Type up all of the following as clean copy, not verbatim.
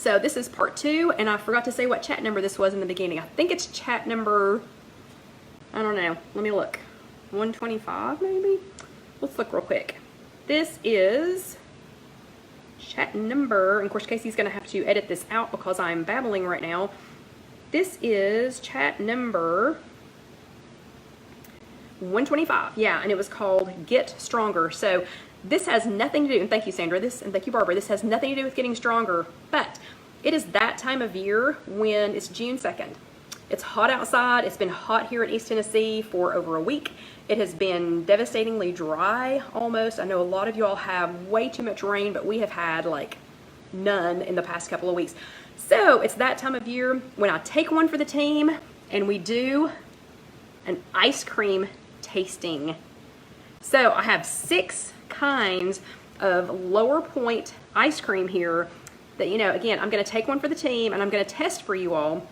So this is part 2, and I forgot to say what chat number this was in the beginning. I think it's chat number, I don't know, let me look, 125 maybe? Let's look real quick. This is chat number, and of course Casey's going to have to edit this out because I'm babbling right now. This is chat number 125, yeah, and it was called Get Stronger. So this has nothing to do, and thank you Sandra, and thank you Barbara, this has nothing to do with getting stronger, but it is that time of year when it's June 2nd. It's hot outside. It's been hot here in East Tennessee for over a week. It has been devastatingly dry almost. I know a lot of you all have way too much rain, but we have had like none in the past couple of weeks. So it's that time of year when I take one for the team and we do an ice cream tasting. So I have 6 kinds of lower point ice cream here that, you know, again, I'm going to take one for the team and I'm going to test for you all.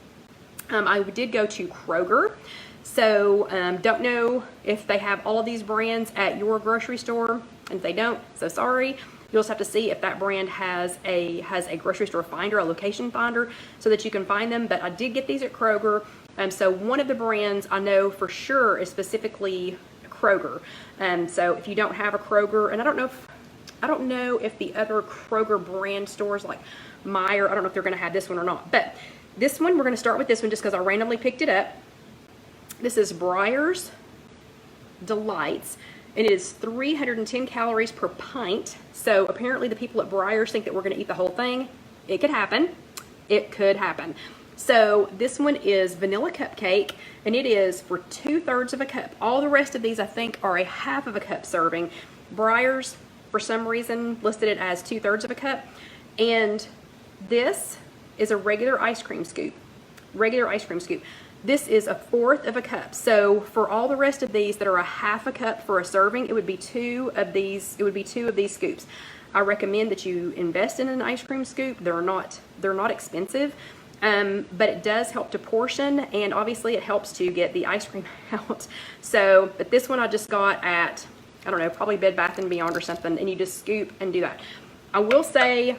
I did go to Kroger, so don't know if they have all of these brands at your grocery store, and if they don't, so sorry. You'll just have to see if that brand has a grocery store finder, a location finder, so that you can find them. But I did get these at Kroger, so one of the brands I know for sure is specifically Kroger. So if you don't have a Kroger, and I don't know if the other Kroger brand stores like Meijer, I don't know if they're going to have this one or not, but this one, we're going to start with this one just because I randomly picked it up. This is Breyer's Delights, and it is 310 calories per pint. So apparently the people at Breyer's think that we're going to eat the whole thing. It could happen. It could happen. So this one is vanilla cupcake, and it is for 2/3 of a cup. All the rest of these, I think, are a 1/2 of a cup serving. Breyer's, for some reason, listed it as 2/3 of a cup. And this is a regular ice cream scoop. Regular ice cream scoop. This is 1/4 of a cup. So for all the rest of these that are a 1/2 a cup for a serving, it would be 2 of these. It would be 2 of these scoops. I recommend that you invest in an ice cream scoop. They're not expensive, but it does help to portion, and obviously it helps to get the ice cream out. So, but this one I just got at, I don't know, probably Bed Bath & Beyond or something, and you just scoop and do that. I will say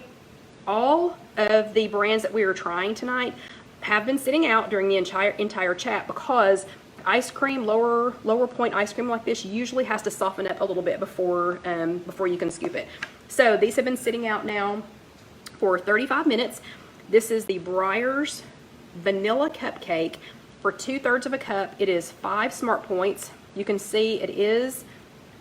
all of the brands that we were trying tonight have been sitting out during the entire chat because ice cream, lower point ice cream like this usually has to soften up a little bit before you can scoop it. So these have been sitting out now for 35 minutes. This is the Breyer's Vanilla Cupcake for 2/3 of a cup. It is 5 Smart Points. You can see it is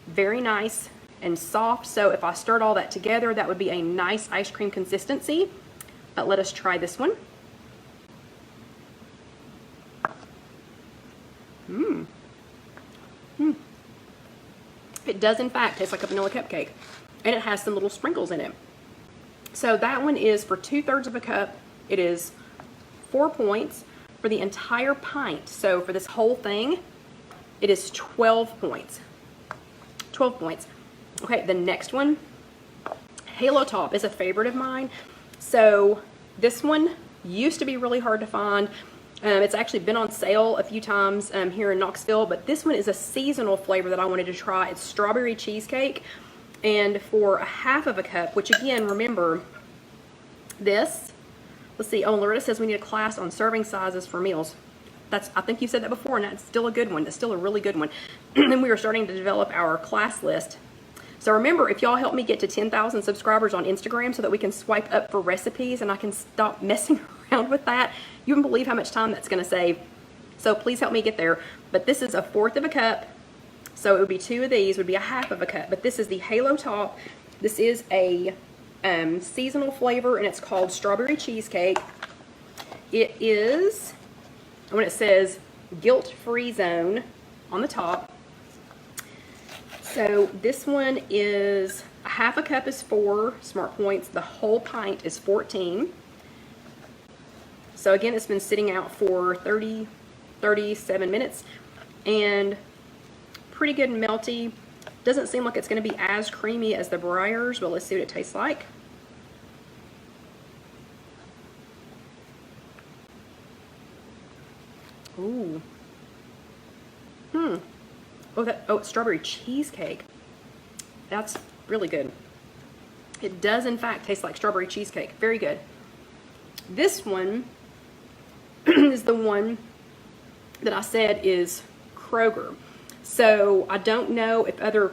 very nice and soft. So if I stirred all that together, that would be a nice ice cream consistency. But let us try this one. It does in fact taste like a vanilla cupcake, and it has some little sprinkles in it. So that one is for 2/3 of a cup. It is 4 points for the entire pint. So for this whole thing, it is 12 points. 12 points. Okay, the next one, Halo Top, is a favorite of mine. So this one used to be really hard to find. It's actually been on sale a few times here in Knoxville, but this one is a seasonal flavor that I wanted to try. It's strawberry cheesecake, and for a 1/2 of a cup, which again, remember, this, let's see, oh, Loretta says we need a class on serving sizes for meals. I think you said that before, and that's still a good one. That's still a really good one. And we are starting to develop our class list. So remember, if y'all help me get to 10,000 subscribers on Instagram so that we can swipe up for recipes and I can stop messing around with that, you wouldn't believe how much time that's going to save. So please help me get there. But this is 1/4 of a cup. So it would be 2 of these, would be a 1/2 of a cup. But this is the Halo Top. This is a seasonal flavor, and it's called strawberry cheesecake. It is, when it says guilt-free zone on the top. So this one is a 1/2 a cup is 4 Smart Points. The whole pint is 14. So again, it's been sitting out for 37 minutes, and pretty good and melty. Doesn't seem like it's going to be as creamy as the Breyer's, but let's see what it tastes like. Ooh. Oh, it's strawberry cheesecake. That's really good. It does, in fact, taste like strawberry cheesecake. Very good. This one is the one that I said is Kroger. So I don't know if other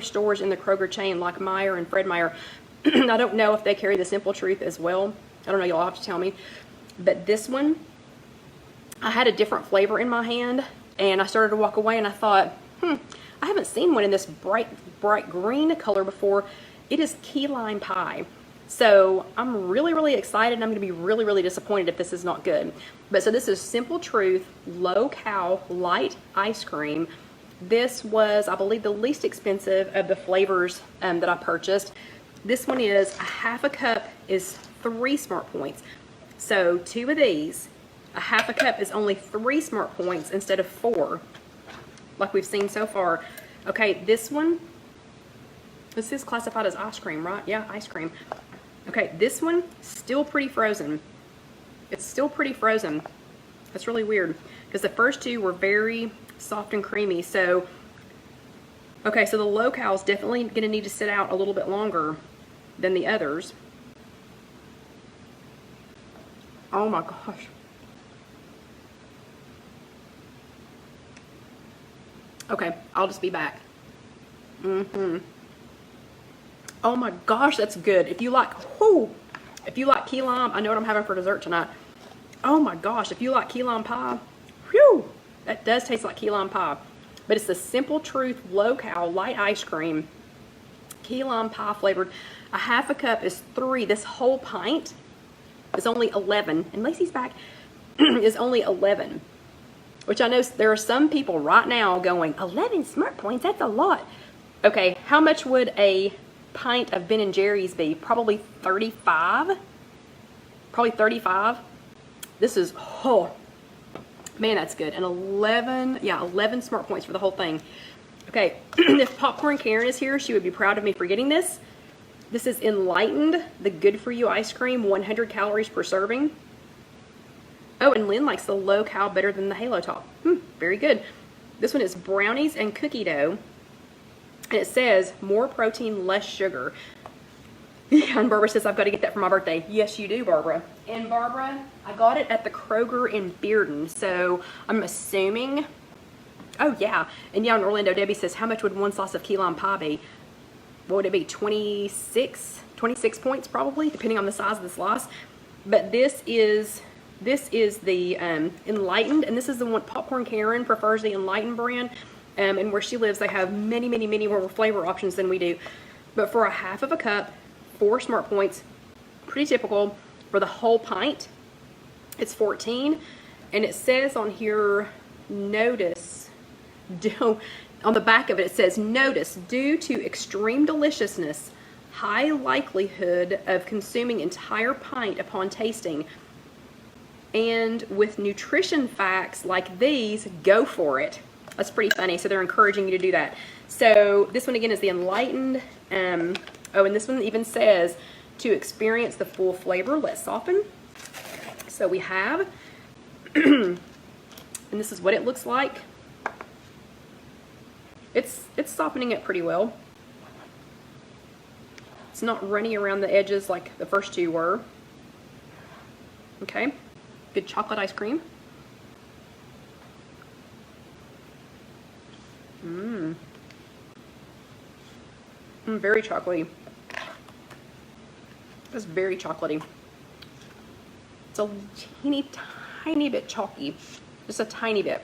stores in the Kroger chain like Meyer and Fred Meyer, I don't know if they carry the Simple Truth as well. I don't know, y'all have to tell me. But this one, I had a different flavor in my hand, and I started to walk away, and I thought, I haven't seen one in this bright green color before. It is key lime pie. So I'm really, really excited, and I'm going to be really, really disappointed if this is not good. But so this is Simple Truth Low Cal Light Ice Cream. This was, I believe, the least expensive of the flavors that I purchased. This one is a half a cup is 3 Smart Points. So 2 of these, a half a cup is only 3 Smart Points instead of 4, like we've seen so far. Okay, this one, this is classified as ice cream, right? Yeah, ice cream. Okay, this one, still pretty frozen. It's still pretty frozen. That's really weird, because the first 2 were very soft and creamy. So, okay, so the low cal is definitely going to need to sit out a little bit longer than the others. Oh my gosh. Okay, I'll just be back. Oh my gosh, that's good. If you like key lime, I know what I'm having for dessert tonight. Oh my gosh, if you like key lime pie, whew, that does taste like key lime pie. But it's the Simple Truth Low Cal Light Ice Cream, key lime pie flavored. A half a cup is 3. This whole pint is only 11, and Lacey's back, is only 11. Which I know there are some people right now going, 11 Smart Points, that's a lot. Okay, how much would a pint of Ben & Jerry's be? Probably 35. Probably 35. This is, oh, man, that's good. And 11 Smart Points for the whole thing. Okay, if Popcorn Karen is here, she would be proud of me for getting this. This is Enlightened, the good for you ice cream, 100 calories per serving. Oh, and Lynn likes the low cal better than the Halo Top. Very good. This one is brownies and cookie dough. And it says more protein, less sugar. Yeah, and Barbara says I've got to get that for my birthday. Yes, you do, Barbara. And Barbara, I got it at the Kroger in Bearden. So I'm assuming, oh yeah. And yeah, in Orlando, Debbie says, how much would 1 slice of key lime pie be? What would it be? 26 points probably, depending on the size of the slice. But this is the Enlightened, and this is the one Popcorn Karen prefers, the Enlightened brand. And where she lives, they have many more flavor options than we do. But for a half of a cup, 4 Smart Points, pretty typical. For the whole pint, it's 14. And it says on here, notice, on the back of it, it says, notice, due to extreme deliciousness, high likelihood of consuming entire pint upon tasting. And with nutrition facts like these, go for it. That's pretty funny. So they're encouraging you to do that. So this one again is the Enlightened. Oh, and this one even says to experience the full flavor, let soften. So we have, and this is what it looks like. It's softening it pretty well. It's not runny around the edges like the first 2 were. Okay, good chocolate ice cream. Very chocolatey. It's very chocolatey. It's a tiny bit chalky. Just a tiny bit.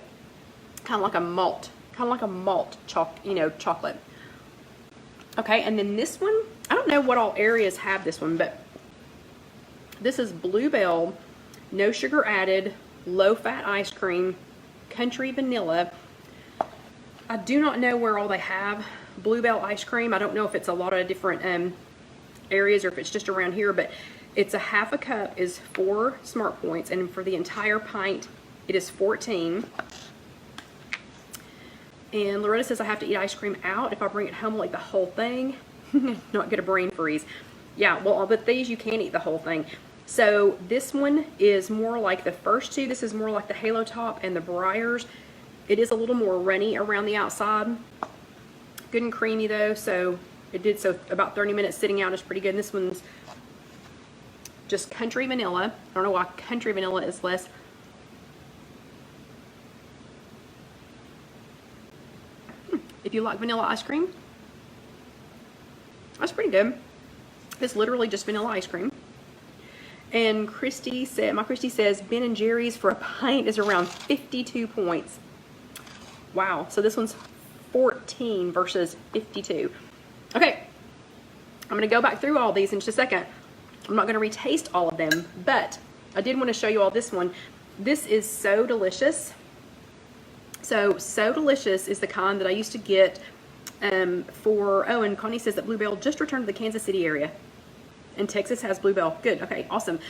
Kind of like a malt. Chocolate. Okay, and then this one, I don't know what all areas have this one, but this is Bluebell, no sugar added, low fat ice cream, country vanilla. I do not know where all they have Bluebell ice cream. I don't know if it's a lot of different areas or if it's just around here, but it's a half a cup is 4 Smart Points, and for the entire pint, it is 14. And Loretta says I have to eat ice cream out. If I bring it home, like the whole thing, not get a brain freeze. Yeah, well, but these you can eat the whole thing. So this one is more like the first 2. This is more like the Halo Top and the Breyers. It is a little more runny around the outside. Good and creamy though, so it did so about 30 minutes sitting out is pretty good. And this one's just country vanilla. I don't know why country vanilla is less. If you like vanilla ice cream, that's pretty good. It's literally just vanilla ice cream. And Christy says Ben & Jerry's for a pint is around 52 points. Wow, so this one's 14 versus 52. Okay, I'm going to go back through all these in just a second. I'm not going to retaste all of them, but I did want to show you all this one. This is So Delicious. So Delicious is the kind that I used to get oh, and Connie says that Bluebell just returned to the Kansas City area. And Texas has Bluebell. Good. Okay, awesome.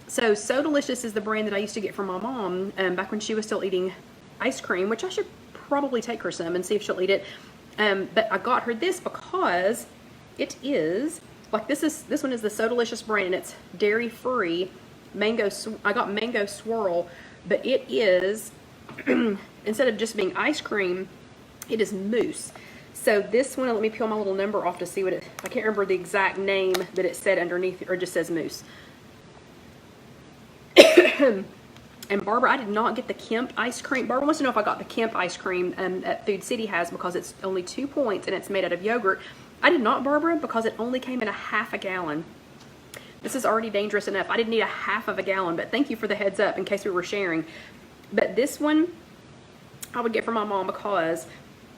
So Delicious is the brand that I used to get from my mom back when she was still eating ice cream, which I should probably take her some and see if she'll eat it. But I got her this because it is, like this one is the So Delicious brand, and it's dairy free. I got mango swirl, but it is, instead of just being ice cream, it is mousse. So this one, let me peel my little number off to see what I can't remember the exact name that it said underneath, or it just says mousse. And Barbara, I did not get the Kemp ice cream. Barbara wants to know if I got the Kemp ice cream that Food City has, because it's only 2 points and it's made out of yogurt. I did not, Barbara, because it only came in a half a gallon. This is already dangerous enough. I didn't need a half of a gallon, but thank you for the heads up in case we were sharing. But this one I would get from my mom because,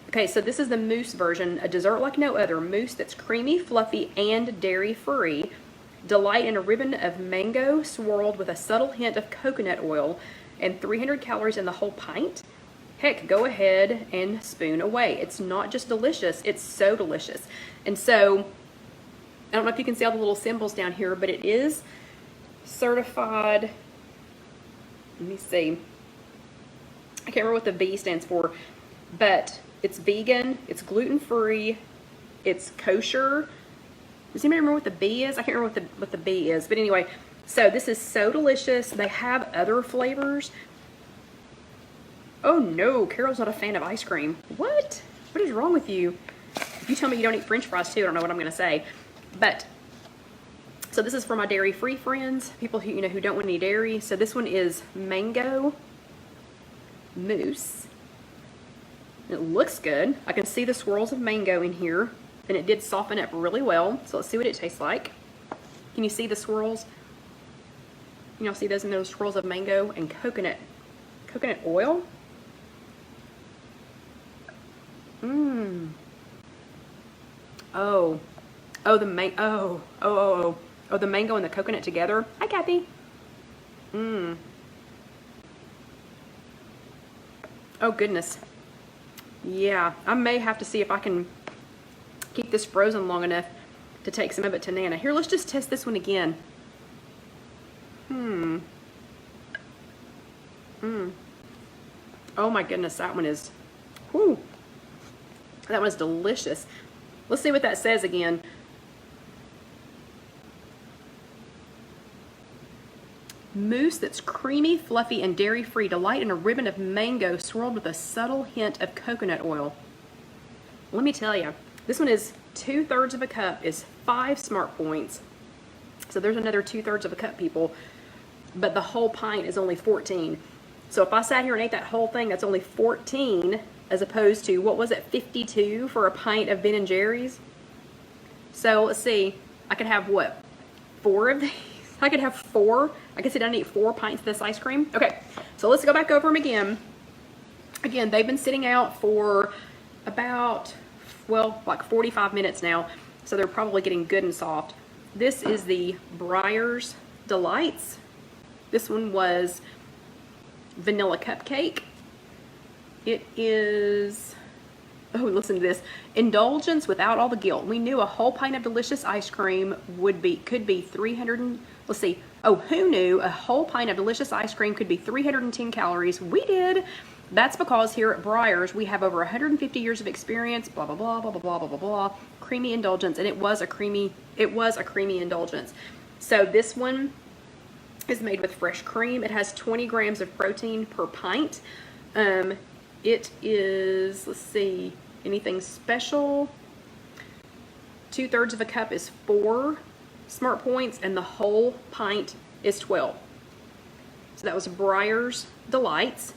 okay, so this is the mousse version, a dessert like no other, mousse that's creamy, fluffy, and dairy-free. Delight in a ribbon of mango swirled with a subtle hint of coconut oil and 300 calories in the whole pint. Heck, go ahead and spoon away. It's not just delicious, it's so delicious. And so, I don't know if you can see all the little symbols down here, but it is certified, let me see, I can't remember what the B stands for, but it's vegan, it's gluten-free, it's kosher. Does anybody remember what the B is? I can't remember what the B is, but anyway, so this is So Delicious. They have other flavors. Oh no, Carol's not a fan of ice cream. What? What is wrong with you? If you tell me you don't eat French fries too, I don't know what I'm gonna say. But so this is for my dairy-free friends, people who who don't want any dairy. So this one is mango mousse. It looks good. I can see the swirls of mango in here, and it did soften up really well. So let's see what it tastes like. Can you see the swirls? You know, see those in those swirls of mango and coconut oil. Mmm. Oh, the mango and the coconut together. Hi, Kathy. Mmm. Oh goodness. Yeah, I may have to see if I can keep this frozen long enough to take some of it to Nana. Here, let's just test this one again. Oh my goodness, that one is, whew. That one's delicious. Let's see what that says again. Mousse that's creamy, fluffy, and dairy-free. Delight in a ribbon of mango swirled with a subtle hint of coconut oil. Let me tell you, this one is 2/3 of a cup is 5 smart points. So there's another 2/3 of a cup, people. But the whole pint is only 14. So if I sat here and ate that whole thing, that's only 14 as opposed to, what was it, 52 for a pint of Ben & Jerry's? So let's see, I could have what, 4 of these? I could have 4. I guess I didn't eat 4 pints of this ice cream. Okay, so let's go back over them again. Again, they've been sitting out for about, well, like 45 minutes now. So they're probably getting good and soft. This is the Breyers Delights. This one was vanilla cupcake. It is, oh, listen to this. Indulgence without all the guilt. We knew a whole pint of delicious ice cream could be 300 and, let's see. Oh, who knew a whole pint of delicious ice cream could be 310 calories? We did. That's because here at Breyers, we have over 150 years of experience, blah, blah, blah, blah, blah, blah, blah, blah, blah. Creamy indulgence, and it was a creamy indulgence. So this one is made with fresh cream. It has 20 grams of protein per pint. It is, let's see, anything special? 2/3 of a cup is 4 Smart Points, and the whole pint is 12. So that was Breyer's Delights.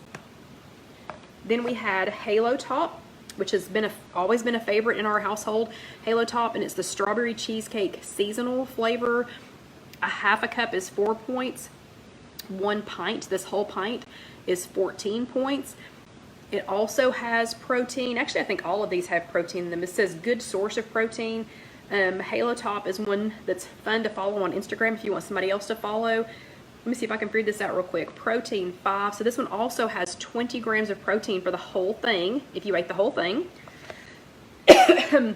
Then we had Halo Top, which has been always been a favorite in our household. Halo Top, and it's the strawberry cheesecake seasonal flavor. A half a cup is 4 points. 1 pint, this whole pint, is 14 points. It also has protein. Actually, I think all of these have protein in them. It says good source of protein. Halo Top is one that's fun to follow on Instagram if you want somebody else to follow. Let me see if I can figure this out real quick. Protein 5. So this one also has 20 grams of protein for the whole thing, if you ate the whole thing. The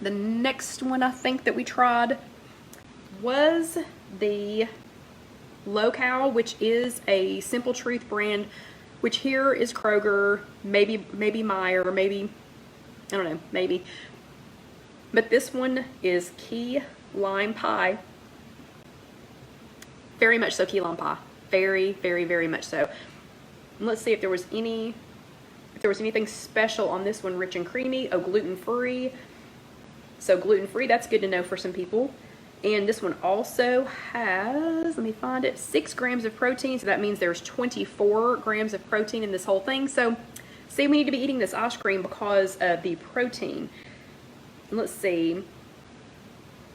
next one I think that we tried was the Low-Cal, which is a Simple Truth brand, which here is Kroger, maybe Meijer, maybe, I don't know, maybe. But this one is key lime pie. Very much so key lime pie. Very, very, very much so. And let's see if there was anything special on this one. Rich and creamy. Oh, gluten-free. So gluten-free, that's good to know for some people. And this one also has, let me find it, 6 grams of protein. So that means there's 24 grams of protein in this whole thing. So see, we need to be eating this ice cream because of the protein. And let's see.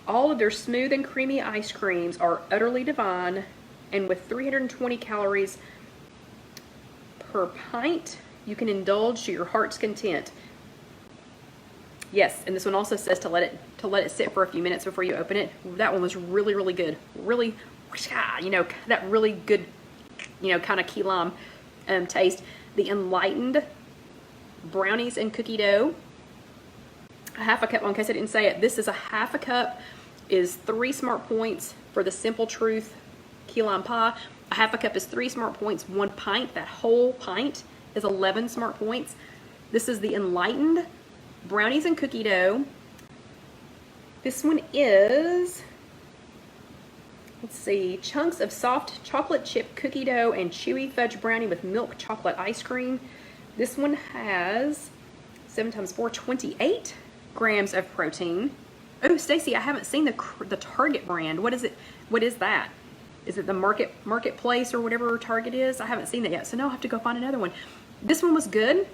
All of their smooth and creamy ice creams are utterly divine, and with 320 calories per pint, you can indulge to your heart's content. Yes, and this one also says to let it sit for a few minutes before you open it. That one was really, really good. Really, you know, that really good, you know, kind of key lime taste. The Enlightened brownies and cookie dough. A half a cup, in case I didn't say it, this is a half a cup, is 3 Smart Points for the Simple Truth key lime pie. A half a cup is 3 Smart Points. 1 pint, that whole pint, is 11 Smart Points. This is the Enlightened brownies and cookie dough. This one is, let's see, chunks of soft chocolate chip cookie dough and chewy fudge brownie with milk chocolate ice cream. This one has 7 times 4, 28 grams of protein. Oh, Stacy, I haven't seen the Target brand. What is it? What is that? Is it the Marketplace or whatever Target is? I haven't seen that yet, so now I'll have to go find another one. This one was good.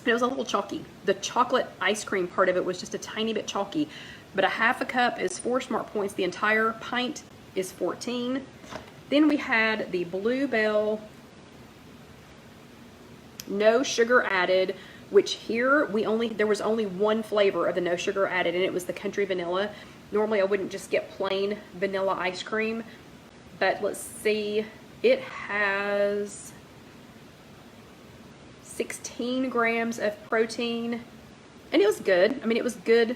It was a little chalky. The chocolate ice cream part of it was just a tiny bit chalky. But a half a cup is 4 Smart Points. The entire pint is 14. Then we had the Bluebell no sugar added, which here there was only one flavor of the no sugar added, and it was the country vanilla. Normally I wouldn't just get plain vanilla ice cream, but let's see, it has 16 grams of protein, and it was good. I mean, it was good,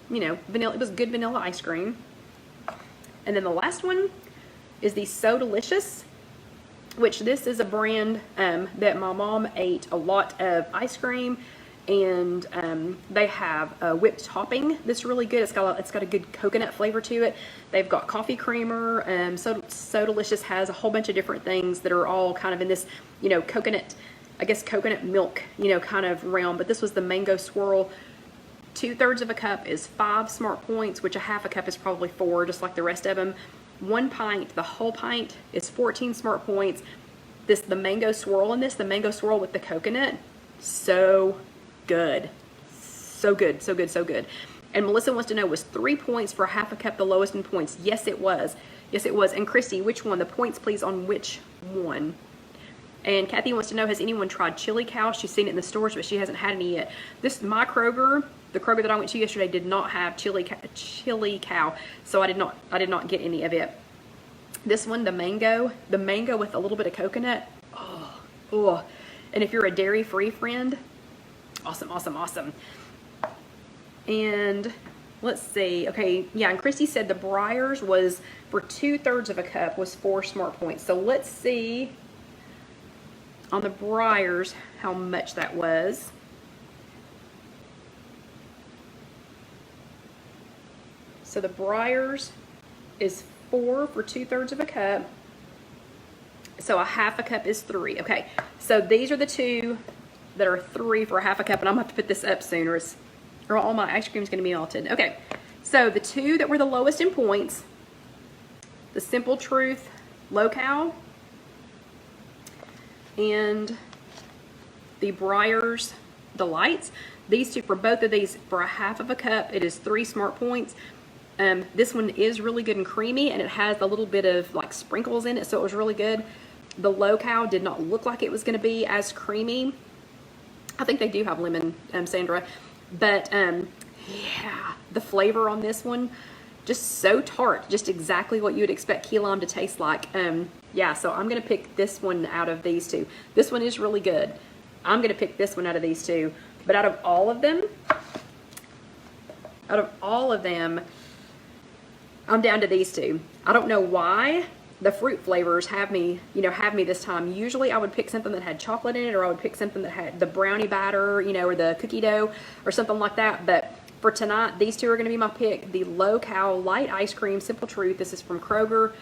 you know, vanilla. It was good vanilla ice cream. And then the last one is the So Delicious, which this is a brand that my mom ate a lot of ice cream, and they have a whipped topping that's really good. It's got a good coconut flavor to it. They've got coffee creamer. So Delicious has a whole bunch of different things that are all kind of in this, you know, coconut, I guess coconut milk, you know, kind of realm. But this was the mango swirl. 2/3 of a cup is 5 Smart Points, which a half a cup is probably 4, just like the rest of them. 1 pint, the whole pint, is 14 Smart Points. The mango swirl in this, the mango swirl with the coconut, so good. So good, so good, so good. And Melissa wants to know, was 3 points for half a cup the lowest in points? Yes, it was. Yes, it was. And Christy, which one? The points, please, on which one? And Kathy wants to know, has anyone tried Chili Cow? She's seen it in the stores, but she hasn't had any yet. My Kroger, the Kroger that I went to yesterday, did not have Chili Cow, so I did not get any of it. This one, the mango with a little bit of coconut. Oh. And if you're a dairy-free friend, awesome, awesome, awesome. And let's see. Okay, yeah, and Christy said the Breyers was, for 2/3 of a cup, was 4 Smart Points. So let's see on the Breyers how much that was. So the Breyers is 4 for 2/3 of a cup. So a half a cup is 3. Okay, so these are the two that are 3 for a half a cup, and I'm gonna have to put this up soon, or all my ice cream is gonna be melted. Okay, So the two that were the lowest in points, the Simple Truth Low-Cal and the Breyers Delights. These two, for both of these, for a half of a cup, it is 3 Smart Points. This one is really good and creamy, and it has a little bit of like sprinkles in it, so it was really good. The Low-Cal did not look like it was going to be as creamy. I think they do have lemon, Sandra, but yeah, the flavor on this one, just so tart, just exactly what you would expect key lime to taste like. Yeah, so I'm going to pick this one out of these two. This one is really good. I'm going to pick this one out of these two, but out of all of them, I'm down to these two. I don't know why the fruit flavors have me this time. Usually I would pick something that had chocolate in it, or I would pick something that had the brownie batter, or the cookie dough or something like that. But for tonight, these two are going to be my pick. The Low-Cal Light Ice Cream Simple Truth. This is from Kroger.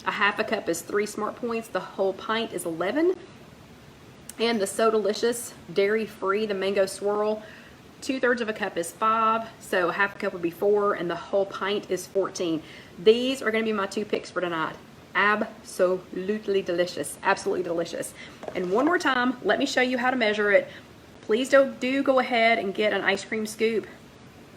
A half a cup is 3 Smart Points. The whole pint is 11. And the So Delicious Dairy Free, the Mango Swirl, 2/3 of a cup is 5, so half a cup would be 4, and the whole pint is 14. These are going to be my 2 picks for tonight. Absolutely delicious. Absolutely delicious. And one more time, let me show you how to measure it. Please do go ahead and get an ice cream scoop.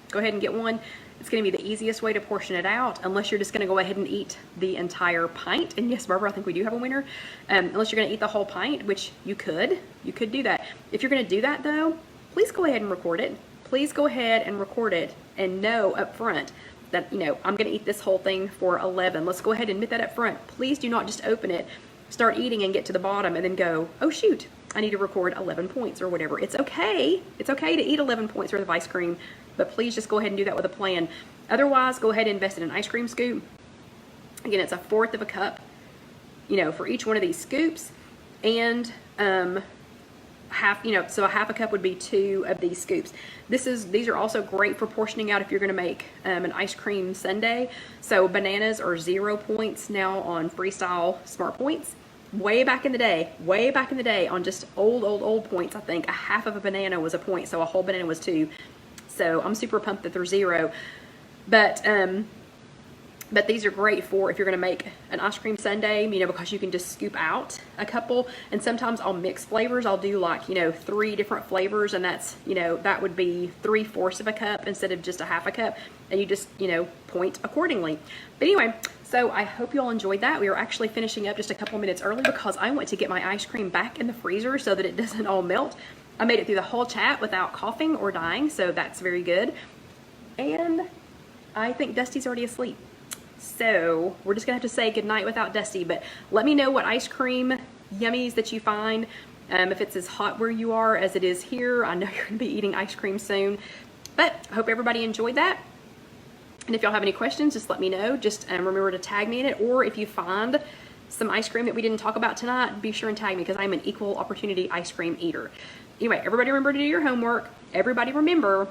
Go ahead and get one. It's going to be the easiest way to portion it out, unless you're just going to go ahead and eat the entire pint. And yes, Barbara, I think we do have a winner. Unless you're going to eat the whole pint, which you could do that. If you're going to do that though, please go ahead and record it. Please go ahead and record it and know up front that, I'm going to eat this whole thing for 11. Let's go ahead and admit that up front. Please do not just open it, start eating and get to the bottom and then go, oh shoot, I need to record 11 points or whatever. It's okay. It's okay to eat 11 points worth of ice cream, but please just go ahead and do that with a plan. Otherwise, go ahead and invest in an ice cream scoop. Again, it's 1/4 of a cup, for each one of these scoops, and so a half a cup would be 2 of these scoops. These are also great for portioning out if you're going to make an ice cream sundae. So bananas are 0 points now on Freestyle Smart Points. Way back in the day on just old points, I think a half of a banana was a point, so a whole banana was 2. So I'm super pumped that they're 0. But these are great for if you're going to make an ice cream sundae, because you can just scoop out a couple. And sometimes I'll mix flavors. I'll do 3 different flavors, and that's, that would be 3/4 of a cup instead of just a half a cup. And you just, point accordingly. But anyway, so I hope you all enjoyed that. We are actually finishing up just a couple minutes early because I went to get my ice cream back in the freezer so that it doesn't all melt. I made it through the whole chat without coughing or dying, so that's very good. And I think Dusty's already asleep. So we're just gonna have to say goodnight without Dusty, but let me know what ice cream yummies that you find. If it's as hot where you are as it is here, I know you're gonna be eating ice cream soon, but I hope everybody enjoyed that. And if y'all have any questions, just let me know. Just remember to tag me in it, or if you find some ice cream that we didn't talk about tonight, be sure and tag me because I'm an equal opportunity ice cream eater. Anyway, everybody remember to do your homework. Everybody remember,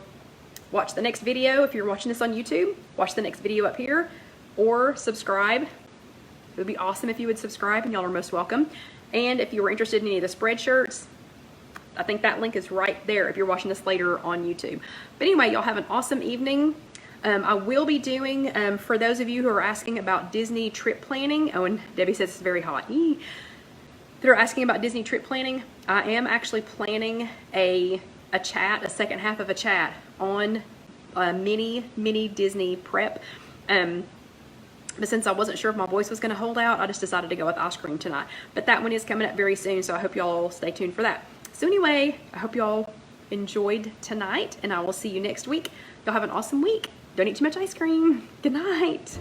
watch the next video. If you're watching this on YouTube, watch the next video up here. Or subscribe. It would be awesome if you would subscribe, and y'all are most welcome. And if you were interested in any of the spread shirts, I think that link is right there if you're watching this later on YouTube. But anyway, y'all have an awesome evening. I will be doing, for those of you who are asking about Disney trip planning, oh, and Debbie says it's very hot. They're asking about Disney trip planning. I am actually planning a second half of a chat on mini Disney prep. But since I wasn't sure if my voice was going to hold out, I just decided to go with ice cream tonight. But that one is coming up very soon, so I hope y'all stay tuned for that. So anyway, I hope y'all enjoyed tonight, and I will see you next week. Y'all have an awesome week. Don't eat too much ice cream. Good night.